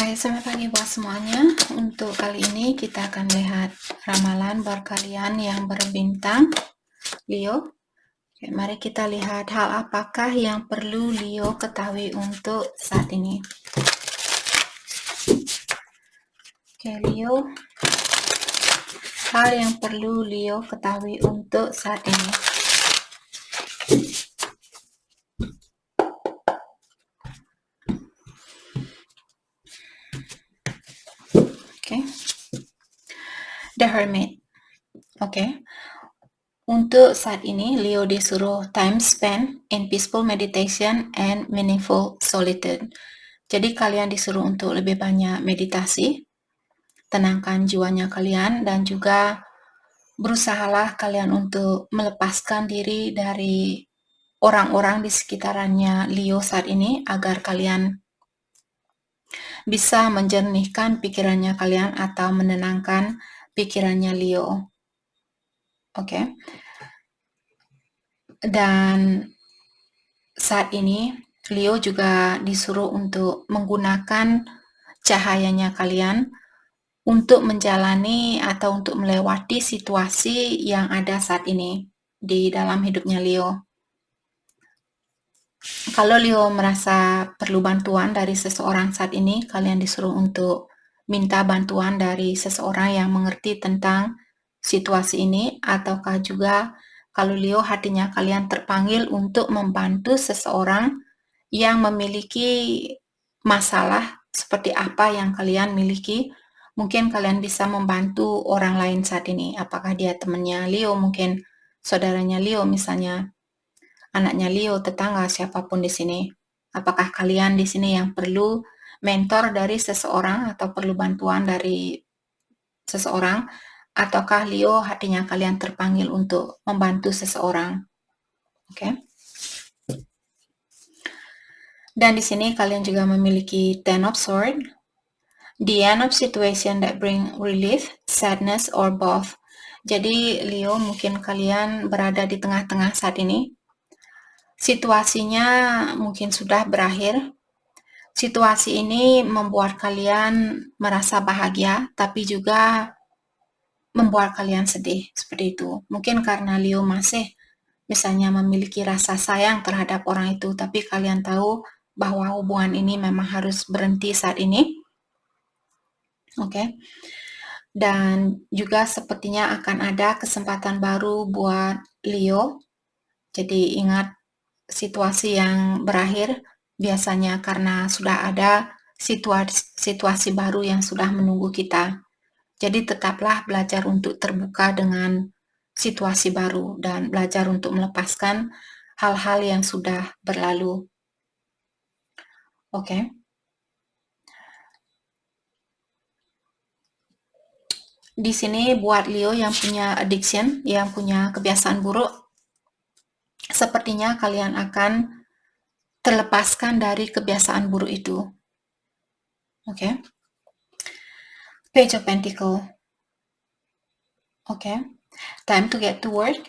Hai, selamat pagi buat semuanya. Untuk kali ini kita akan lihat ramalan buat kalian yang berbintang Leo. Oke, mari kita lihat hal apakah yang perlu Leo ketahui untuk saat ini. Oke, Leo. Hal yang perlu Leo ketahui untuk saat ini. Oke. The Hermit. Oke. Untuk saat ini, Leo disuruh time spent in peaceful meditation and meaningful solitude. Jadi kalian disuruh untuk lebih banyak meditasi, tenangkan jiwanya kalian, dan juga berusahalah kalian untuk melepaskan diri dari orang-orang di sekitarannya Leo saat ini agar kalian bisa menjernihkan pikirannya kalian atau menenangkan pikirannya Leo. Oke. Dan saat ini Leo juga disuruh untuk menggunakan cahayanya kalian untuk menjalani atau untuk melewati situasi yang ada saat ini di dalam hidupnya Leo. Kalau Leo merasa perlu bantuan dari seseorang saat ini, kalian disuruh untuk minta bantuan dari seseorang yang mengerti tentang situasi ini, ataukah juga kalau Leo hatinya kalian terpanggil untuk membantu seseorang yang memiliki masalah seperti apa yang kalian miliki. Mungkin kalian bisa membantu orang lain saat ini. Apakah dia temannya Leo, mungkin saudaranya Leo misalnya, anaknya Leo, tetangga, siapapun di sini. Apakah kalian di sini yang perlu mentor dari seseorang atau perlu bantuan dari seseorang, ataukah Leo hatinya kalian terpanggil untuk membantu seseorang? Oke. Dan di sini kalian juga memiliki Ten of Swords, the end of situation that bring relief, sadness, or both. Jadi Leo, mungkin kalian berada di tengah-tengah saat ini. Situasinya mungkin sudah berakhir. Situasi ini membuat kalian merasa bahagia, tapi juga membuat kalian sedih, seperti itu. Mungkin karena Leo masih misalnya memiliki rasa sayang terhadap orang itu, tapi kalian tahu bahwa hubungan ini memang harus berhenti saat ini. Oke. Dan juga sepertinya akan ada kesempatan baru buat Leo. Jadi ingat, situasi yang berakhir biasanya karena sudah ada situasi baru yang sudah menunggu kita. Jadi tetaplah belajar untuk terbuka dengan situasi baru dan belajar untuk melepaskan hal-hal yang sudah berlalu. Oke. Di sini buat Leo yang punya addiction, yang punya kebiasaan buruk, sepertinya kalian akan terlepaskan dari kebiasaan buruk itu. Oke. Page of Pentacle. Oke. Time to get to work.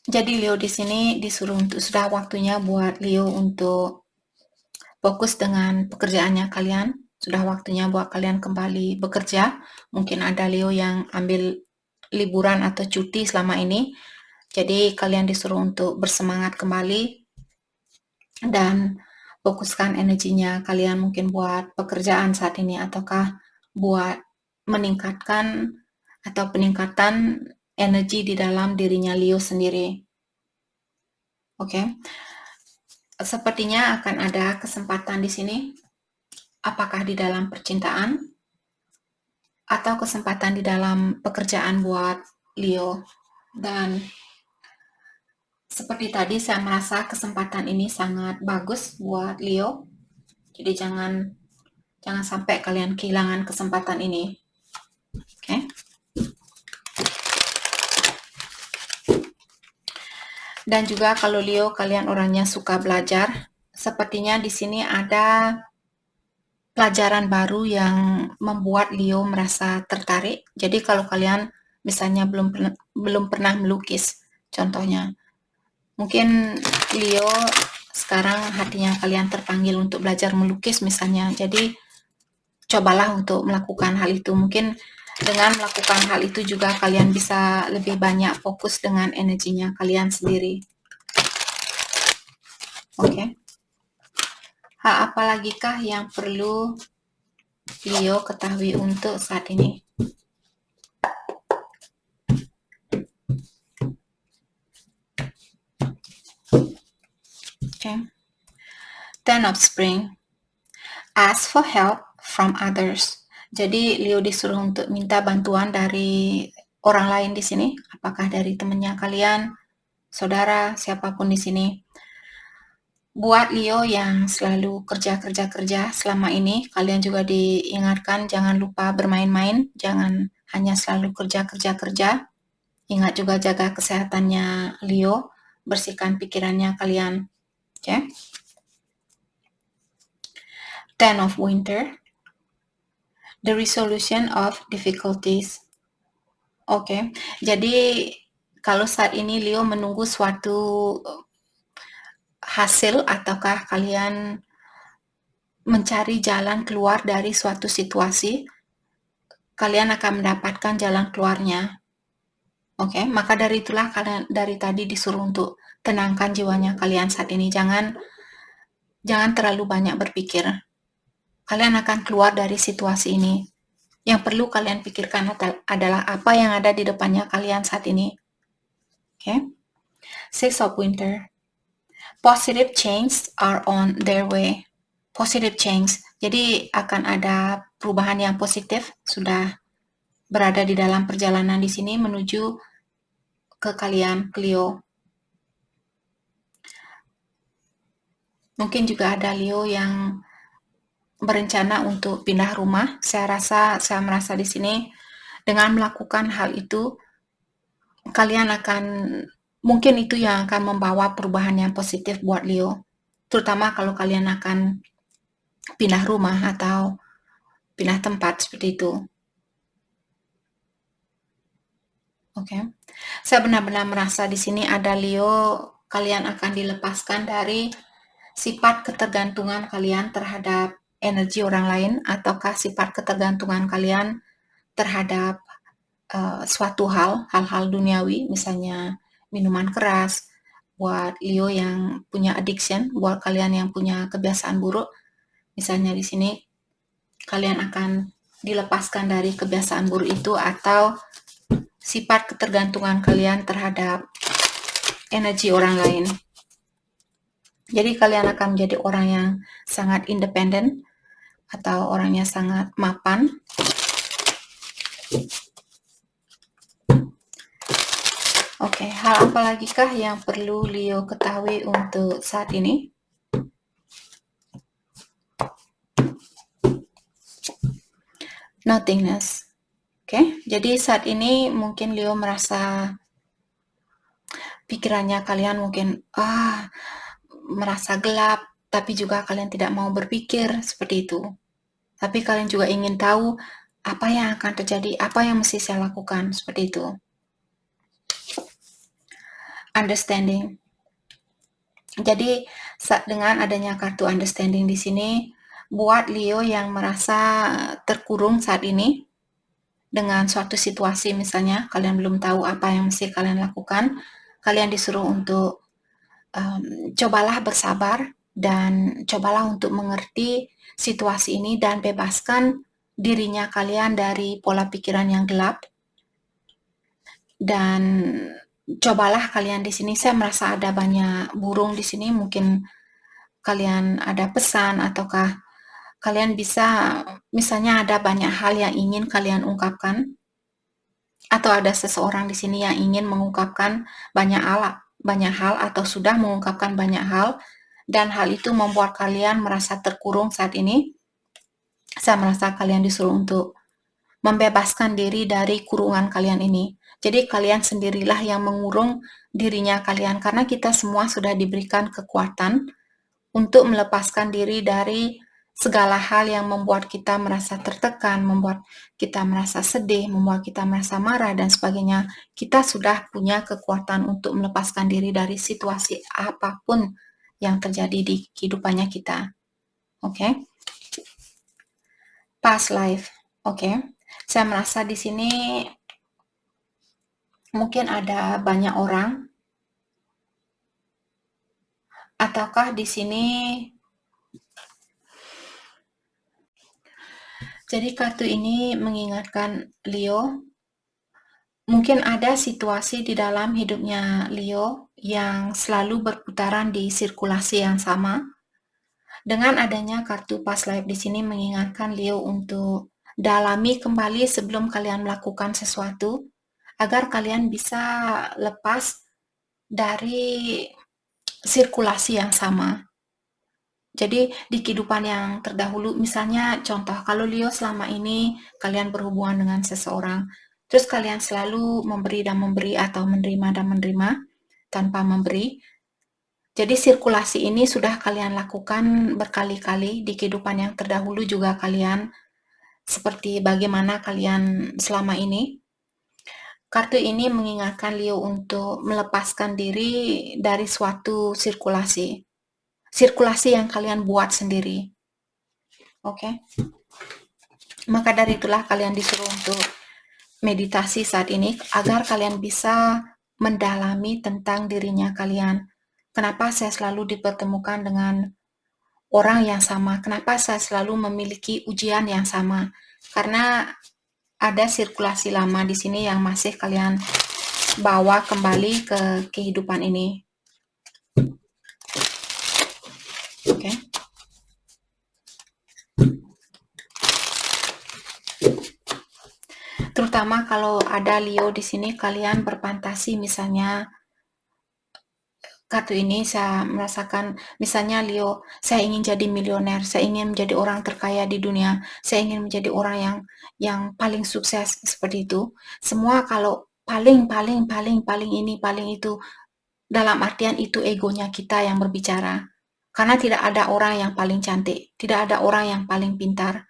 Jadi Leo di sini disuruh untuk sudah waktunya buat Leo untuk fokus dengan pekerjaannya kalian. Sudah waktunya buat kalian kembali bekerja. Mungkin ada Leo yang ambil liburan atau cuti selama ini. Jadi kalian disuruh untuk bersemangat kembali dan fokuskan energinya kalian mungkin buat pekerjaan saat ini, ataukah buat meningkatkan atau peningkatan energi di dalam dirinya Leo sendiri. Oke. Sepertinya akan ada kesempatan di sini. Apakah di dalam percintaan atau kesempatan di dalam pekerjaan buat Leo. Dan seperti tadi saya merasa kesempatan ini sangat bagus buat Leo. Jadi jangan sampai kalian kehilangan kesempatan ini. Oke. Dan juga kalau Leo kalian orangnya suka belajar, sepertinya di sini ada pelajaran baru yang membuat Leo merasa tertarik. Jadi kalau kalian misalnya belum pernah melukis, contohnya, mungkin Leo sekarang hatinya kalian terpanggil untuk belajar melukis misalnya. Jadi cobalah untuk melakukan hal itu. Mungkin dengan melakukan hal itu juga kalian bisa lebih banyak fokus dengan energinya kalian sendiri. Oke. Hal apa lagi kah yang perlu Leo ketahui untuk saat ini? Okay. Ten of Spring. Ask for help from others. Jadi Leo disuruh untuk minta bantuan dari orang lain di sini, apakah dari temannya kalian, saudara, siapapun di sini. Buat Leo yang selalu kerja selama ini, kalian juga diingatkan jangan lupa bermain-main, jangan hanya selalu kerja. Ingat juga jaga kesehatannya Leo, bersihkan pikirannya kalian. Okay? Ten of Winter. The resolution of difficulties. Oke, jadi kalau saat ini Leo menunggu suatu hasil ataukah kalian mencari jalan keluar dari suatu situasi, kalian akan mendapatkan jalan keluarnya. Oke, maka dari itulah kalian dari tadi disuruh untuk tenangkan jiwanya kalian saat ini. Jangan terlalu banyak berpikir. Kalian akan keluar dari situasi ini. Yang perlu kalian pikirkan adalah apa yang ada di depannya kalian saat ini. Oke. Six of Winter. Positive change are on their way. Positive change. Jadi akan ada perubahan yang positif sudah berada di dalam perjalanan di sini menuju ke kalian, Leo. Mungkin juga ada Leo yang berencana untuk pindah rumah. Saya merasa di sini dengan melakukan hal itu kalian akan mungkin itu yang akan membawa perubahan yang positif buat Leo. Terutama kalau kalian akan pindah rumah atau pindah tempat seperti itu. Oke. Saya benar-benar merasa di sini ada Leo, kalian akan dilepaskan dari sifat ketergantungan kalian terhadap energi orang lain ataukah sifat ketergantungan kalian terhadap suatu hal-hal duniawi, misalnya minuman keras, buat Leo yang punya addiction, buat kalian yang punya kebiasaan buruk, misalnya di sini kalian akan dilepaskan dari kebiasaan buruk itu atau sifat ketergantungan kalian terhadap energi orang lain. Jadi kalian akan menjadi orang yang sangat independen atau orangnya sangat mapan. Oke, hal apa lagi kah yang perlu Leo ketahui untuk saat ini? Nothingness. Oke, jadi saat ini mungkin Leo merasa pikirannya kalian mungkin merasa gelap, tapi juga kalian tidak mau berpikir seperti itu. Tapi kalian juga ingin tahu apa yang akan terjadi, apa yang mesti saya lakukan, seperti itu. Understanding. Jadi dengan adanya kartu understanding di sini, buat Leo yang merasa terkurung saat ini dengan suatu situasi, misalnya kalian belum tahu apa yang mesti kalian lakukan, kalian disuruh untuk cobalah bersabar dan cobalah untuk mengerti situasi ini dan bebaskan dirinya kalian dari pola pikiran yang gelap. Dan cobalah kalian di sini, saya merasa ada banyak burung di sini, mungkin kalian ada pesan ataukah kalian bisa, misalnya ada banyak hal yang ingin kalian ungkapkan atau ada seseorang di sini yang ingin mengungkapkan banyak hal atau sudah mengungkapkan banyak hal dan hal itu membuat kalian merasa terkurung saat ini. Saya merasa kalian disuruh untuk membebaskan diri dari kurungan kalian ini. Jadi kalian sendirilah yang mengurung dirinya kalian karena kita semua sudah diberikan kekuatan untuk melepaskan diri dari segala hal yang membuat kita merasa tertekan, membuat kita merasa sedih, membuat kita merasa marah dan sebagainya. Kita sudah punya kekuatan untuk melepaskan diri dari situasi apapun yang terjadi di kehidupannya kita. Oke. Past life. Oke. Saya merasa di sini mungkin ada banyak orang, ataukah di sini jadi kartu ini mengingatkan Leo, mungkin ada situasi di dalam hidupnya Leo yang selalu berputaran di sirkulasi yang sama. Dengan adanya kartu past life di sini mengingatkan Leo untuk dalami kembali sebelum kalian melakukan sesuatu, agar kalian bisa lepas dari sirkulasi yang sama. Jadi di kehidupan yang terdahulu, misalnya contoh, kalau Leo selama ini kalian berhubungan dengan seseorang, terus kalian selalu memberi dan memberi atau menerima dan menerima tanpa memberi. Jadi sirkulasi ini sudah kalian lakukan berkali-kali di kehidupan yang terdahulu juga kalian seperti bagaimana kalian selama ini. Kartu ini mengingatkan Leo untuk melepaskan diri dari suatu sirkulasi. Sirkulasi yang kalian buat sendiri. Oke. Maka dari itulah kalian disuruh untuk meditasi saat ini agar kalian bisa mendalami tentang dirinya kalian. Kenapa saya selalu dipertemukan dengan orang yang sama? Kenapa saya selalu memiliki ujian yang sama? Karena ada sirkulasi lama di sini yang masih kalian bawa kembali ke kehidupan ini. Oke. Terutama kalau ada Leo di sini, kalian berfantasi misalnya kartu ini saya merasakan misalnya Leo, saya ingin jadi milioner, saya ingin menjadi orang terkaya di dunia, saya ingin menjadi orang yang paling sukses seperti itu. Semua kalau paling ini, paling itu, dalam artian itu egonya kita yang berbicara. Karena tidak ada orang yang paling cantik, tidak ada orang yang paling pintar.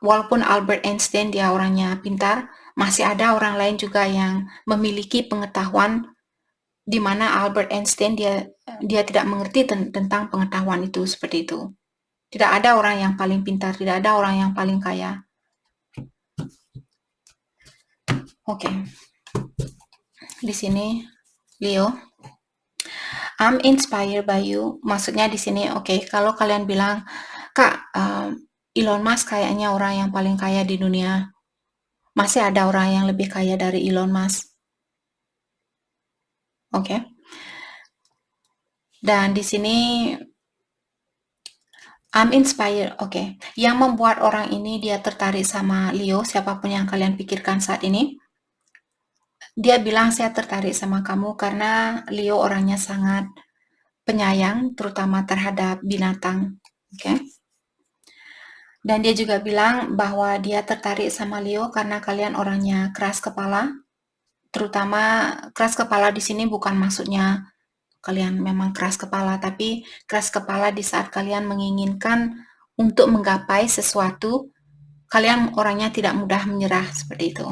Walaupun Albert Einstein dia orangnya pintar, masih ada orang lain juga yang memiliki pengetahuan di mana Albert Einstein dia tidak mengerti tentang pengetahuan itu seperti itu. Tidak ada orang yang paling pintar, tidak ada orang yang paling kaya. Oke. Di sini Leo, I'm inspired by you. Maksudnya di sini kalau kalian bilang, "Kak, Elon Musk kayaknya orang yang paling kaya di dunia." Masih ada orang yang lebih kaya dari Elon Musk. Oke. Dan di sini I'm inspired. Oke. Yang membuat orang ini dia tertarik sama Leo, siapapun yang kalian pikirkan saat ini. Dia bilang saya tertarik sama kamu karena Leo orangnya sangat penyayang, terutama terhadap binatang. Oke. Dan dia juga bilang bahwa dia tertarik sama Leo karena kalian orangnya keras kepala. Terutama keras kepala di sini bukan maksudnya kalian memang keras kepala, tapi keras kepala di saat kalian menginginkan untuk menggapai sesuatu, kalian orangnya tidak mudah menyerah seperti itu.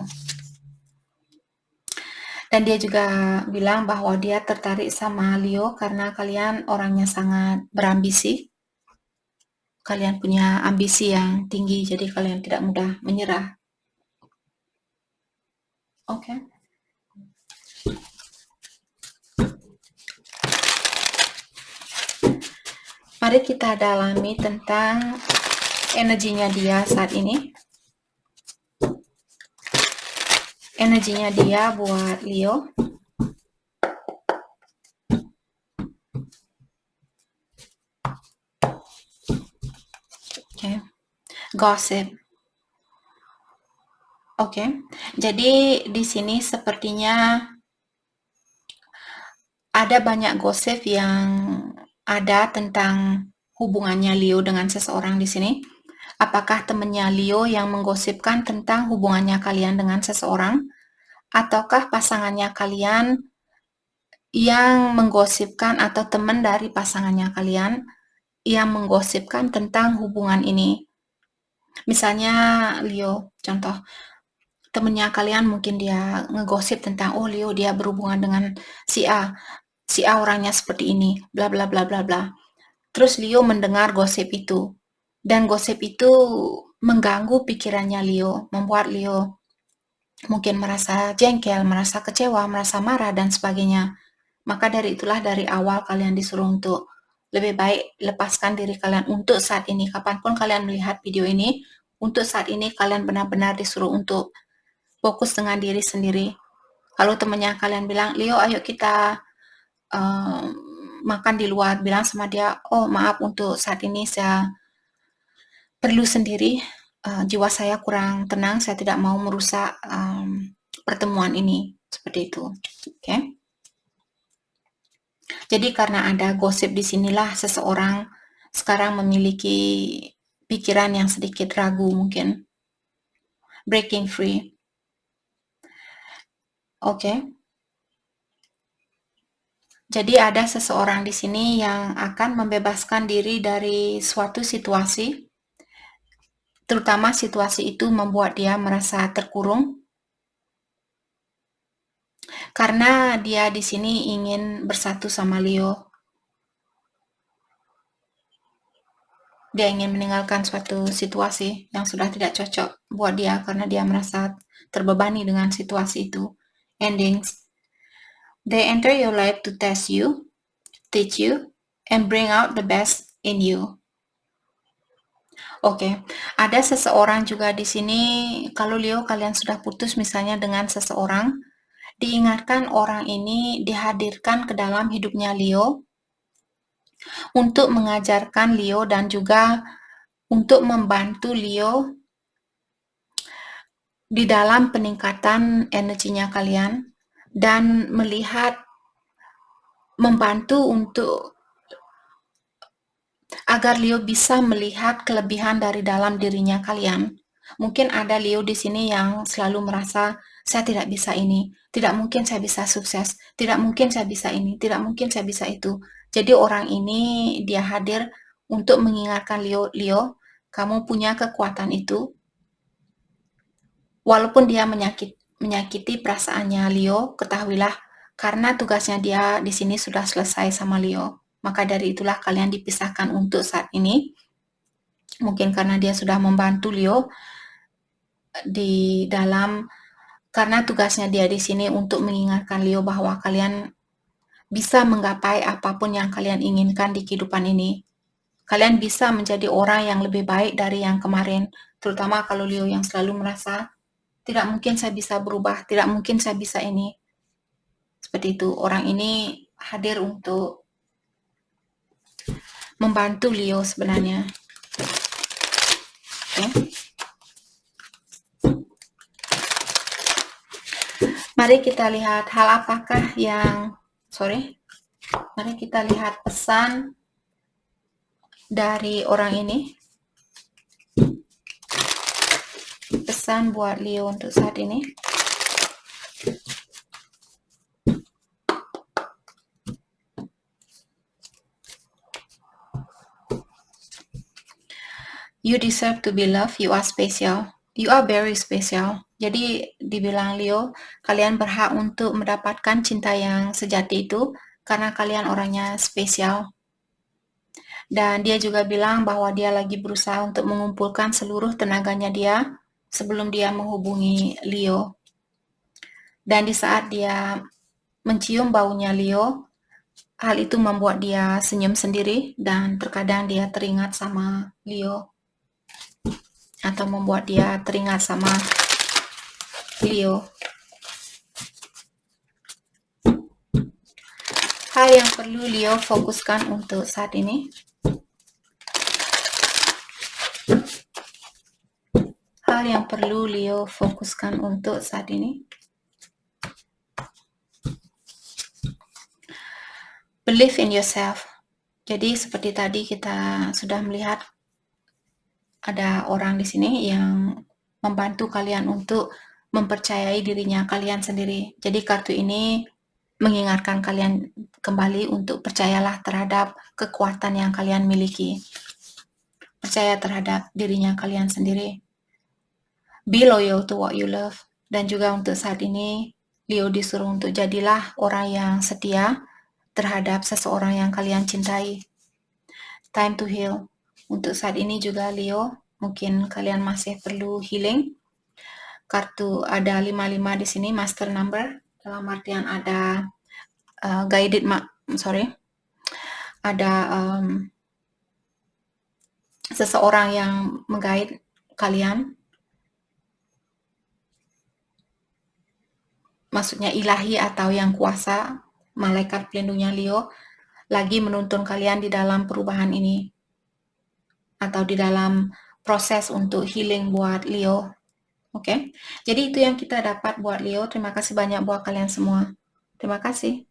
Dan dia juga bilang bahwa dia tertarik sama Leo karena kalian orangnya sangat berambisi. Kalian punya ambisi yang tinggi, jadi kalian tidak mudah menyerah. Oke. Mari kita dalami tentang energinya dia saat ini. Energinya dia buat Leo. Oke. Gossip. Oke. Jadi di sini sepertinya ada banyak gosip yang ada tentang hubungannya Leo dengan seseorang di sini. Apakah temannya Leo yang menggosipkan tentang hubungannya kalian dengan seseorang? Ataukah pasangannya kalian yang menggosipkan atau teman dari pasangannya kalian yang menggosipkan tentang hubungan ini? Misalnya Leo, contoh, temennya kalian mungkin dia ngegosip tentang, oh Leo dia berhubungan dengan si A. si A orangnya seperti ini, bla bla bla bla bla. Terus Leo mendengar gosip itu, dan gosip itu mengganggu pikirannya Leo, membuat Leo mungkin merasa jengkel, merasa kecewa, merasa marah, dan sebagainya. Maka dari itulah dari awal kalian disuruh untuk lebih baik lepaskan diri kalian untuk saat ini. Kapanpun kalian melihat video ini, untuk saat ini kalian benar-benar disuruh untuk fokus dengan diri sendiri. Kalau temannya kalian bilang, Leo ayo kita makan di luar, bilang sama dia, oh maaf untuk saat ini saya perlu sendiri, jiwa saya kurang tenang, saya tidak mau merusak pertemuan ini, seperti itu. Okay? Jadi karena ada gosip di sinilah seseorang sekarang memiliki pikiran yang sedikit ragu mungkin. Breaking free. Okay? Jadi ada seseorang di sini yang akan membebaskan diri dari suatu situasi, terutama situasi itu membuat dia merasa terkurung, karena dia di sini ingin bersatu sama Leo. Dia ingin meninggalkan suatu situasi yang sudah tidak cocok buat dia karena dia merasa terbebani dengan situasi itu. Endings. They enter your life to test you, teach you, and bring out the best in you. Oke, ada seseorang juga di sini, kalau Leo kalian sudah putus misalnya dengan seseorang, diingatkan orang ini dihadirkan ke dalam hidupnya Leo untuk mengajarkan Leo dan juga untuk membantu Leo di dalam peningkatan energinya kalian dan membantu untuk agar Leo bisa melihat kelebihan dari dalam dirinya kalian. Mungkin ada Leo di sini yang selalu merasa saya tidak bisa ini, tidak mungkin saya bisa sukses, tidak mungkin saya bisa ini, tidak mungkin saya bisa itu. Jadi orang ini dia hadir untuk mengingatkan Leo, kamu punya kekuatan itu. Walaupun dia menyakiti perasaannya Leo, ketahuilah karena tugasnya dia di sini sudah selesai sama Leo. Maka dari itulah kalian dipisahkan untuk saat ini. Mungkin karena dia sudah membantu Leo di dalam, karena tugasnya dia di sini untuk mengingatkan Leo bahwa kalian bisa menggapai apapun yang kalian inginkan di kehidupan ini. Kalian bisa menjadi orang yang lebih baik dari yang kemarin, terutama kalau Leo yang selalu merasa tidak mungkin saya bisa berubah, tidak mungkin saya bisa ini. Seperti itu, orang ini hadir untuk membantu Leo sebenarnya. Okay. Mari kita lihat mari kita lihat pesan dari orang ini. Pesan buat Leo untuk saat ini. You deserve to be loved, you are special. You are very special. Jadi dibilang Leo, kalian berhak untuk mendapatkan cinta yang sejati itu karena kalian orangnya spesial. Dan dia juga bilang bahwa dia lagi berusaha untuk mengumpulkan seluruh tenaganya dia sebelum dia menghubungi Leo. Dan di saat dia mencium baunya Leo, hal itu membuat dia senyum sendiri dan terkadang dia teringat sama Leo. Atau membuat dia teringat sama Leo. Hal yang perlu Leo fokuskan untuk saat ini. Hal yang perlu Leo fokuskan untuk saat ini. Believe in yourself. Jadi seperti tadi kita sudah melihat ada orang di sini yang membantu kalian untuk mempercayai dirinya kalian sendiri. Jadi kartu ini mengingatkan kalian kembali untuk percayalah terhadap kekuatan yang kalian miliki. Percaya terhadap dirinya kalian sendiri. Be loyal to what you love. Dan juga untuk saat ini, Leo disuruh untuk jadilah orang yang setia terhadap seseorang yang kalian cintai. Time to heal. Untuk saat ini juga Leo, mungkin kalian masih perlu healing. Kartu ada 55 di sini, master number, dalam artian ada ada seseorang yang mengguide kalian, maksudnya ilahi atau yang kuasa, malaikat pelindungnya Leo, lagi menuntun kalian di dalam perubahan ini, atau di dalam proses untuk healing buat Leo. Oke, jadi itu yang kita dapat buat Leo. Terima kasih banyak buat kalian semua. Terima kasih.